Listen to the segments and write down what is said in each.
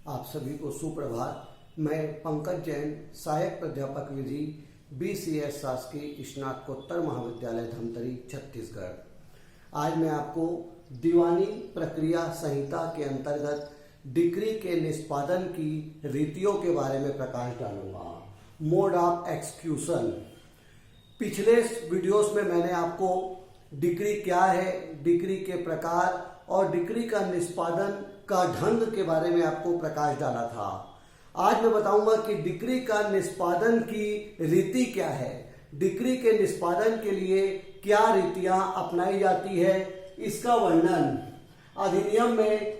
आप सभी को सुप्रभात। मैं पंकज जैन, सहायक प्राध्यापक विधि, BCS शासकीय स्नातकोत्तर महाविद्यालय धमतरी, छत्तीसगढ़। आज मैं आपको दीवानी प्रक्रिया संहिता के अंतर्गत डिक्री के निष्पादन की रीतियों के बारे में प्रकाश डालूंगा। Mode of execution. पिछले वीडियोस में मैंने आपको डिक्री क्या है, डिक्री के प्रकार और डिक्री का निष्पादन का ढंग के बारे में आपको प्रकाश डाला था। आज मैं बताऊंगा कि डिक्री का निष्पादन की रीति क्या है, डिक्री के निष्पादन के लिए क्या रीतियां अपनाई जाती है, इसका वर्णन अधिनियम में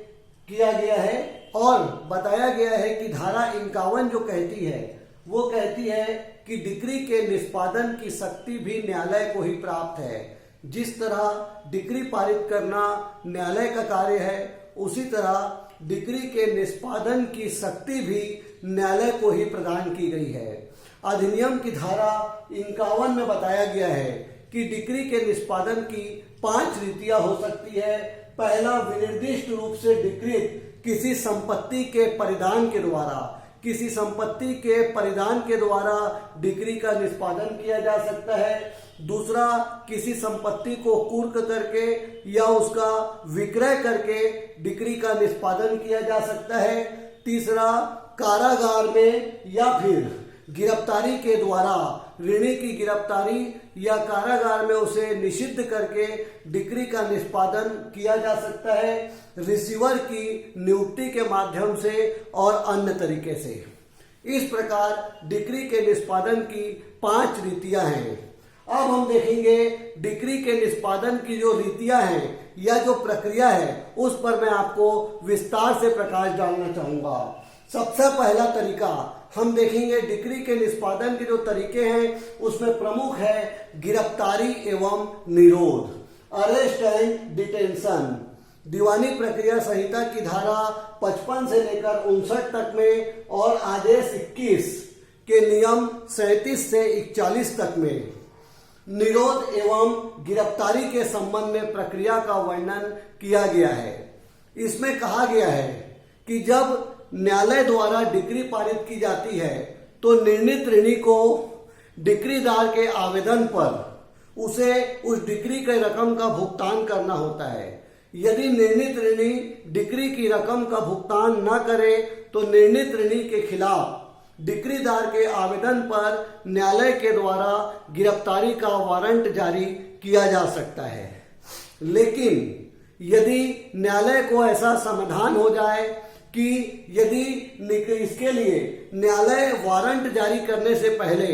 किया गया है और बताया गया है कि धारा 51 जो कहती है वो कहती है कि डिक्री के निष्पादन की शक्ति भी न्यायालय को ही प्राप्त है। जिस तरह डिक्री पारित करना न्यायालय का कार्य है, उसी तरह डिक्री के निष्पादन की शक्ति भी न्यायालय को ही प्रदान की गई है। अधिनियम की धारा 51 में बताया गया है कि डिक्री के निष्पादन की 5 रीतियां हो सकती है। पहला, विनिर्दिष्ट रूप से डिक्रीत किसी संपत्ति के परिधान के द्वारा, किसी संपत्ति के परिधान के द्वारा डिक्री का निष्पादन किया जा सकता है। दूसरा, किसी संपत्ति को कुर्क करके या उसका विक्रय करके डिक्री का निष्पादन किया जा सकता है। तीसरा, कारागार में या फिर गिरफ्तारी के द्वारा ऋणी की गिरफ्तारी या कारागार में उसे निषिद्ध करके डिक्री का निष्पादन किया जा सकता है, रिसीवर की नियुक्ति के माध्यम से और अन्य तरीके से। इस प्रकार डिक्री के निष्पादन की 5 रीतियां हैं। अब हम देखेंगे डिक्री के निष्पादन की जो रीतियां हैं या जो प्रक्रिया है उस पर मैं आपको विस्तार से प्रकाश डालना चाहूंगा। सबसे पहला तरीका हम देखेंगे डिक्री के निष्पादन के जो तरीके हैं उसमें प्रमुख है गिरफ्तारी एवं निरोध, अरेस्ट एंड डिटेंशन। दीवानी प्रक्रिया संहिता की धारा 55 से लेकर 59 तक में और आदेश 21 के नियम 37 से 41 तक में निरोध एवं गिरफ्तारी के संबंध में प्रक्रिया का वर्णन किया गया है। इसमें कहा गया है कि जब न्यायालय द्वारा डिक्री पारित की जाती है तो निर्णीत ऋणी को डिक्रीदार के आवेदन पर उसे उस डिक्री के रकम का भुगतान करना होता है। यदि निर्णीत ऋणी डिक्री की रकम का भुगतान न करे तो निर्णीत ऋणी के खिलाफ डिक्रीदार के आवेदन पर न्यायालय के द्वारा गिरफ्तारी का वारंट जारी किया जा सकता है। लेकिन यदि न्यायालय को ऐसा समाधान हो जाए कि यदि इसके लिए न्यायालय वारंट जारी करने से पहले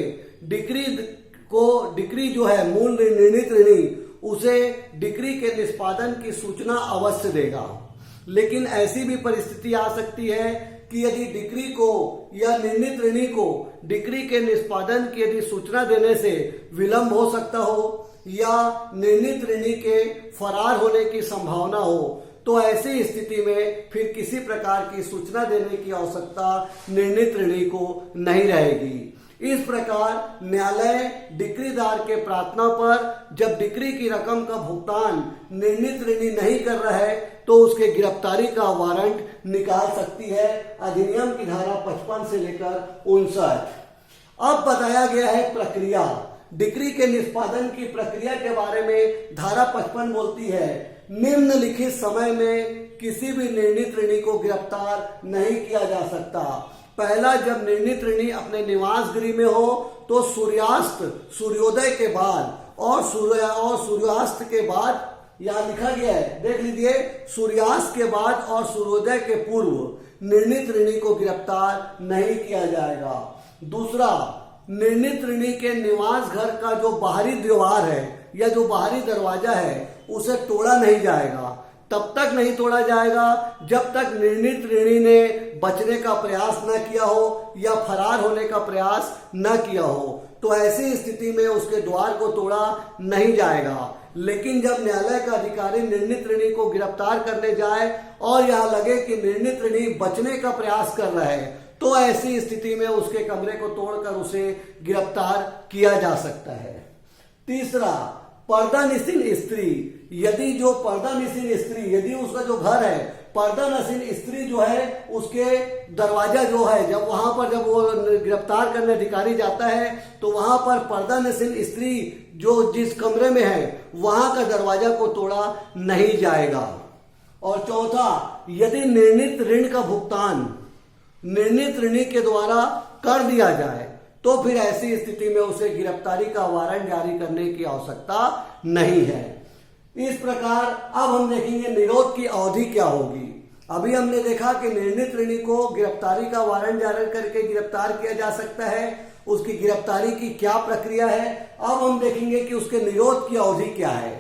डिक्री जो है मूल निर्णीत ऋणी उसे डिक्री के निष्पादन की सूचना अवश्य देगा। लेकिन ऐसी भी परिस्थिति आ सकती है कि यदि डिक्री को या निर्णीत ऋणी को डिक्री के निष्पादन की यदि सूचना देने से विलंब हो सकता हो या निर्णीत ऋणी के फरार होने की संभावना हो, तो ऐसी स्थिति में फिर किसी प्रकार की सूचना देने की आवश्यकता निर्णीत ऋणी को नहीं रहेगी। इस प्रकार न्यायालय डिक्रीदार के प्रार्थना पर जब डिक्री की रकम का भुगतान निर्णीत ऋणी नहीं कर रहा है तो उसके गिरफ्तारी का वारंट निकाल सकती है। अधिनियम की धारा 55 से लेकर 59। अब बताया गया है प्रक्रिया। डिक्री के निष्पादन की प्रक्रिया के बारे में धारा 55 बोलती है, निम्नलिखित समय में किसी भी निर्णीत ऋणी को गिरफ्तार नहीं किया जा सकता। पहला, जब निर्णीत ऋणी अपने निवास गृह में हो तो सूर्योदय के बाद और सूर्यास्त के बाद, यहां लिखा गया है देख लीजिए, सूर्यास्त के बाद और सूर्योदय के पूर्व निर्णीत ऋणी को गिरफ्तार नहीं किया जाएगा। दूसरा, निर्णीत ऋणी के निवास घर का जो बाहरी दीवार है या जो बाहरी दरवाजा है उसे तोड़ा नहीं जाएगा। तब तक नहीं तोड़ा जाएगा जब तक निर्णीत ऋणी ने बचने का प्रयास न किया हो या फरार होने का प्रयास न किया हो, तो ऐसी स्थिति में उसके द्वार को तोड़ा नहीं जाएगा। लेकिन जब न्यायालय का अधिकारी निर्णीत ऋणी को गिरफ्तार करने जाए और यह लगे कि निर्णीत ऋणी बचने का प्रयास कर रहा है, तो ऐसी स्थिति में उसके कमरे को तोड़कर उसे गिरफ्तार किया जा सकता है। तीसरा, पर्दानिशीन स्त्री, यदि जो पर्दानिशीन स्त्री, यदि उसका जो घर है पर्दा नशीन स्त्री जो है उसके दरवाजा जो है, जब वहां पर जब वो गिरफ्तार करने अधिकारी जाता है तो वहां पर पर्दा नशीन स्त्री जो जिस कमरे में है वहां का दरवाजा को तोड़ा नहीं जाएगा। और चौथा, यदि निर्णीत ऋण का भुगतान निर्णीत ऋणी के द्वारा कर दिया जाए तो फिर ऐसी स्थिति में उसे गिरफ्तारी का वारंट जारी करने की आवश्यकता नहीं है। इस प्रकार अब हम देखेंगे निरोध की अवधि क्या होगी। अभी हमने देखा कि निर्णीत ऋणी को गिरफ्तारी का वारंट जारी करके गिरफ्तार किया जा सकता है, उसकी गिरफ्तारी की क्या प्रक्रिया है। अब हम देखेंगे कि उसके निरोध की अवधि क्या है।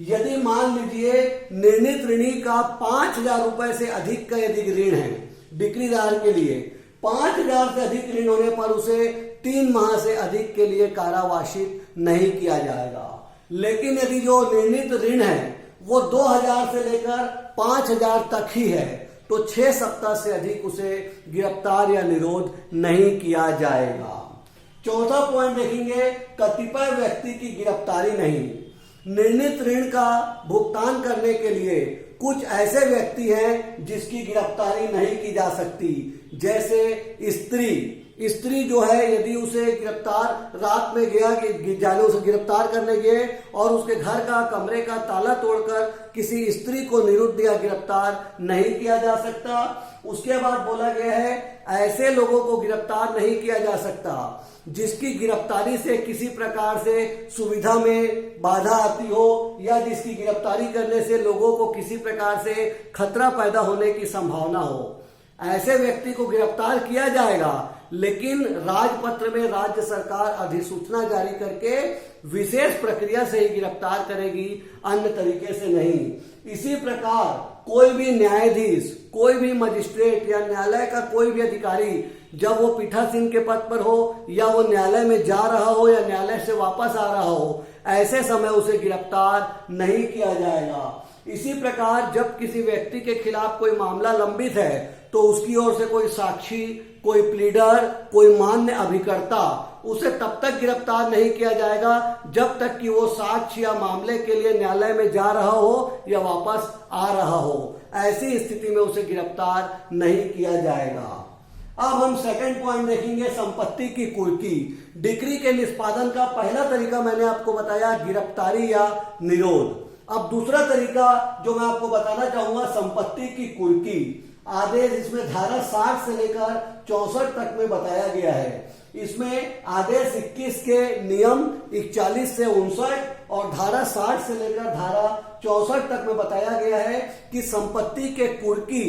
यदि मान लीजिए निर्णीत ऋणी का 5,000 रुपए से अधिक का यदि ऋण है डिक्रीदार के लिए, 5,000 से अधिक ऋण होने पर उसे 3 माह से अधिक के लिए कारावासित नहीं किया जाएगा। लेकिन यदि जो निर्णीत ऋण है वो 2,000 से लेकर 5,000 तक ही है तो 6 सप्ताह से अधिक उसे गिरफ्तार या निरोध नहीं किया जाएगा। चौथा पॉइंट देखेंगे, कतिपय व्यक्ति की गिरफ्तारी नहीं। निर्णीत ऋण का भुगतान करने के लिए कुछ ऐसे व्यक्ति हैं जिसकी गिरफ्तारी नहीं की जा सकती, जैसे स्त्री जो है यदि उसे गिरफ्तार रात में गया जाने उसे गिरफ्तार करने गए और उसके घर का कमरे का ताला तोड़कर किसी स्त्री को निरुद्ध या गिरफ्तार नहीं किया जा सकता। उसके बाद बोला गया है ऐसे लोगों को गिरफ्तार नहीं किया जा सकता जिसकी गिरफ्तारी से किसी प्रकार से सुविधा में बाधा आती हो या जिसकी गिरफ्तारी करने से लोगों को किसी प्रकार से खतरा पैदा होने की संभावना हो। ऐसे व्यक्ति को गिरफ्तार किया जाएगा, लेकिन राजपत्र में राज्य सरकार अधिसूचना जारी करके विशेष प्रक्रिया से ही गिरफ्तार करेगी, अन्य तरीके से नहीं। इसी प्रकार कोई भी न्यायाधीश, कोई भी मजिस्ट्रेट या न्यायालय का कोई भी अधिकारी जब वो पीठासीन के पद पर हो या वो न्यायालय में जा रहा हो या न्यायालय से वापस आ रहा हो, ऐसे समय उसे गिरफ्तार नहीं किया जाएगा। इसी प्रकार जब किसी व्यक्ति के खिलाफ कोई मामला लंबित है तो उसकी ओर से कोई साक्षी, कोई प्लीडर, कोई मान्य अभिकर्ता, उसे तब तक गिरफ्तार नहीं किया जाएगा जब तक कि वो साक्ष्य या मामले के लिए न्यायालय में जा रहा हो या वापस आ रहा हो। ऐसी स्थिति में उसे गिरफ्तार नहीं किया जाएगा। अब हम सेकंड पॉइंट देखेंगे, संपत्ति की कुर्की। डिक्री के निष्पादन का पहला तरीका मैंने आपको बताया गिरफ्तारी या निरोध। अब दूसरा तरीका जो मैं आपको बताना चाहूंगा, संपत्ति की कुर्की। आदेश इसमें धारा 60 से लेकर 64 तक में बताया गया है। इसमें आदेश 21 के नियम 41 से 59 और धारा 60 से लेकर धारा 64 तक में बताया गया है कि संपत्ति के कुर्की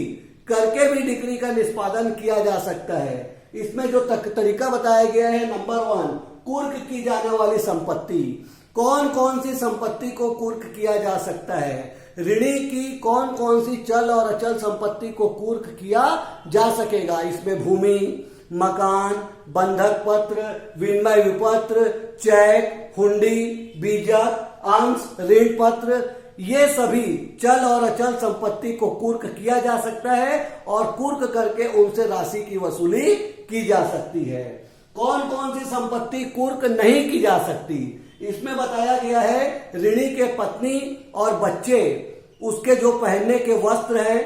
करके भी डिक्री का निष्पादन किया जा सकता है। इसमें जो तरीका बताया गया है, नंबर 1, कुर्क की जाने वाली संपत्ति। कौन कौन सी संपत्ति को कुर्क किया जा सकता है? ऋणी की कौन कौन सी चल और अचल संपत्ति को कुर्क किया जा सकेगा? इसमें भूमि, मकान, बंधक पत्र, विनिमय विपत्र, चेक, हुंडी, बीजक, अंश, ऋण पत्र, ये सभी चल और अचल संपत्ति को कुर्क किया जा सकता है और कुर्क करके उनसे राशि की वसूली की जा सकती है। कौन कौन सी संपत्ति कुर्क नहीं की जा सकती? इसमें बताया गया है ऋणी के पत्नी और बच्चे, उसके जो पहनने के वस्त्र हैं,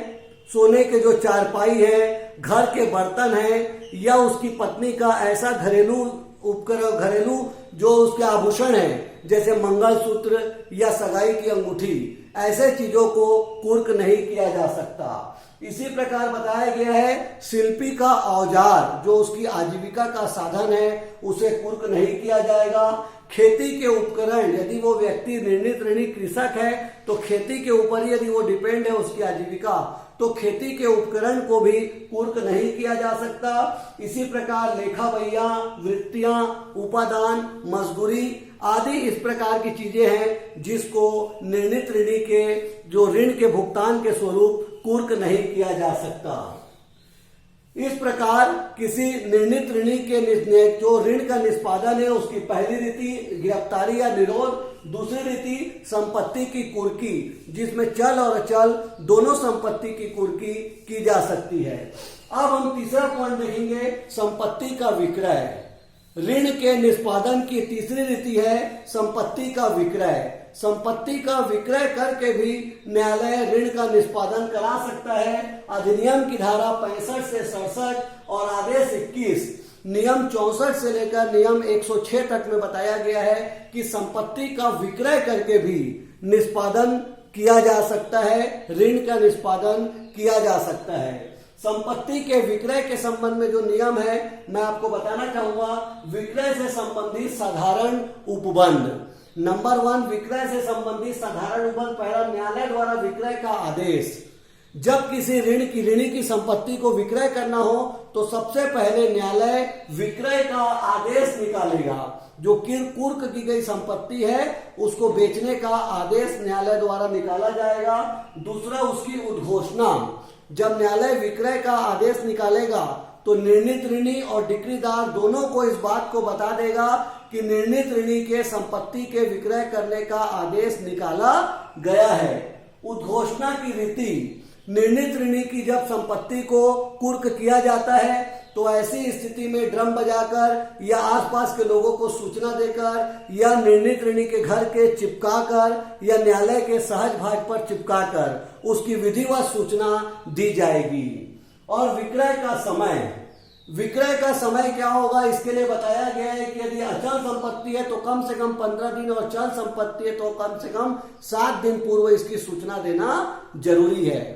सोने के जो चारपाई है, घर के बर्तन हैं, या उसकी पत्नी का ऐसा घरेलू उपकरण, घरेलू जो उसके आभूषण हैं जैसे मंगलसूत्र या सगाई की अंगूठी, ऐसे चीजों को कुर्क नहीं किया जा सकता। इसी प्रकार बताया गया है शिल्पी का औजार जो उसकी आजीविका का साधन है उसे कुर्क नहीं किया जाएगा। खेती के उपकरण, यदि वो व्यक्ति निर्णीत ऋणी कृषक है तो खेती के ऊपर ही यदि वो डिपेंड है उसकी आजीविका, तो खेती के उपकरण को भी कुर्क नहीं किया जा सकता। इसी प्रकार लेखा बहिया, वृत्तियां, उपादान, मजदूरी आदि इस प्रकार की चीजें हैं जिसको निर्णीत ऋणी के जो ऋण के भुगतान के स्वरूप कुर्क नहीं किया जा सकता। इस प्रकार किसी निर्णीत ऋणी के जो ऋण का निष्पादन है उसकी पहली रीति गिरफ्तारी या निरोध, दूसरी रीति संपत्ति की कुर्की जिसमें चल और अचल दोनों संपत्ति की कुर्की की जा सकती है। अब हम तीसरा पॉइंट देखेंगे, संपत्ति का विक्रय। ऋण के निष्पादन की तीसरी रीति है संपत्ति का विक्रय। संपत्ति का विक्रय करके भी न्यायालय ऋण का निष्पादन करा सकता है। अधिनियम की धारा 65 से 67 और आदेश 21 नियम 64 से लेकर नियम 106 तक में बताया गया है कि संपत्ति का विक्रय करके भी निष्पादन किया जा सकता है, ऋण का निष्पादन किया जा सकता है। संपत्ति के विक्रय के संबंध में जो नियम है मैं आपको बताना चाहूंगा। विक्रय से संबंधित साधारण उपबंध। नंबर 1, विक्रय से संबंधित साधारण उपबंध। पहला, न्यायालय द्वारा विक्रय का आदेश। जब किसी ऋणी की संपत्ति को विक्रय करना हो तो सबसे पहले न्यायालय विक्रय का आदेश निकालेगा। जो कुर्क की गई संपत्ति है उसको बेचने का आदेश न्यायालय द्वारा निकाला जाएगा। दूसरा, उसकी उद्घोषणा। जब न्यायालय विक्रय का आदेश निकालेगा तो निर्णीत ऋणी और डिक्रीदार दोनों को इस बात को बता देगा कि निर्णीत ऋणी के संपत्ति के विक्रय करने का आदेश निकाला गया है। उद्घोषणा की रीति। निर्णीत ऋणी की जब संपत्ति को कुर्क किया जाता है तो ऐसी स्थिति में ड्रम बजाकर या आसपास के लोगों को सूचना देकर या निर्णीत ऋणी के घर के चिपकाकर या न्यायालय के सहज भाग पर चिपकाकर उसकी विधिवत सूचना दी जाएगी। और विक्रय का समय। विक्रय का समय क्या होगा इसके लिए बताया गया है कि यदि अचल संपत्ति है तो कम से कम 15 दिन और चल संपत्ति है तो कम से कम 7 दिन पूर्व इसकी सूचना देना जरूरी है।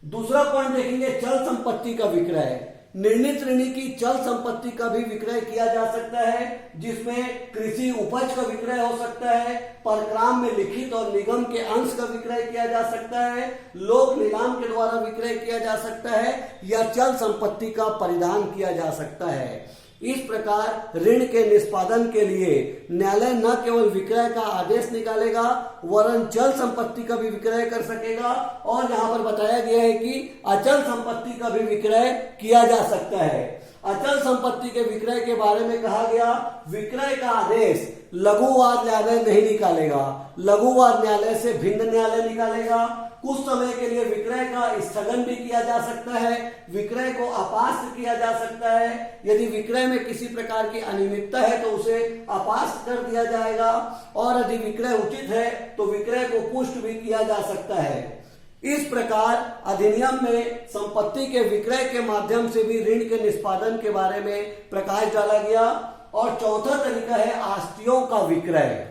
दूसरा पॉइंट देखेंगे, चल संपत्ति का विक्रय। निर्णीत ऋणी की चल संपत्ति का भी विक्रय किया जा सकता है, जिसमें कृषि उपज का विक्रय हो सकता है, परक्राम में लिखित और निगम के अंश का विक्रय किया जा सकता है, लोक नीलाम के द्वारा विक्रय किया जा सकता है या चल संपत्ति का परिधान किया जा सकता है। इस प्रकार ऋण के निष्पादन के लिए न्यायालय न केवल विक्रय का आदेश निकालेगा वरन चल संपत्ति का भी विक्रय कर सकेगा। और यहाँ पर बताया गया है कि अचल संपत्ति का भी विक्रय किया जा सकता है। अचल संपत्ति के विक्रय के बारे में कहा गया, विक्रय का आदेश लघुवाद न्यायालय नहीं निकालेगा। लघुवाद न्यायालय से भिन्न न्यायालय निकालेगा। कुछ समय के लिए विक्रय का स्थगन भी किया जा सकता है, विक्रय को अपास्त किया जा सकता है। यदि विक्रय में किसी प्रकार की अनियमितता है तो उसे अपास्त कर दिया जाएगा और यदि विक्रय उचित है तो विक्रय को पुष्ट भी किया जा सकता है। इस प्रकार अधिनियम में संपत्ति के विक्रय के माध्यम से भी ऋण के निष्पादन के बारे में प्रकाश डाला गया। और चौथा तरीका है आस्तियों का विक्रय।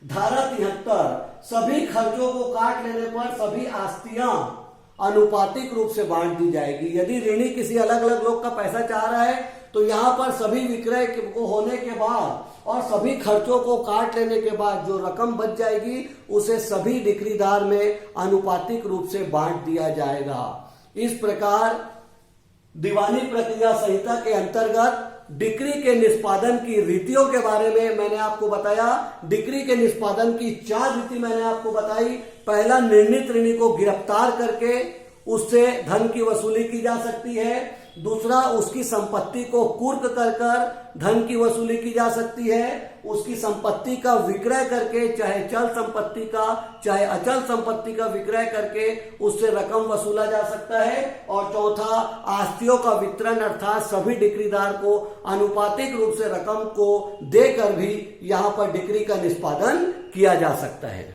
धारा 73, सभी खर्चों को काट लेने पर सभी आस्तियां अनुपातिक रूप से बांट दी जाएगी। यदि ऋणी किसी अलग अलग लोग का पैसा चाह रहा है तो यहाँ पर सभी विक्रय को होने के बाद और सभी खर्चों को काट लेने के बाद जो रकम बच जाएगी उसे सभी डिक्रीदार में अनुपातिक रूप से बांट दिया जाएगा। इस प्रकार दीवानी प्रक्रिया संहिता के अंतर्गत डिक्री के निष्पादन की रीतियों के बारे में मैंने आपको बताया। डिक्री के निष्पादन की 4 रीति मैंने आपको बताई। पहला, निर्णीत ऋणी को गिरफ्तार करके उससे धन की वसूली की जा सकती है। दूसरा, उसकी संपत्ति को कुर्क कर धन की वसूली की जा सकती है। उसकी संपत्ति का विक्रय करके, चाहे चल संपत्ति का चाहे अचल संपत्ति का विक्रय करके उससे रकम वसूला जा सकता है। और चौथा, आस्तियों का वितरण, अर्थात सभी डिक्रीदार को अनुपातिक रूप से रकम को देकर भी यहाँ पर डिक्री का निष्पादन किया जा सकता है।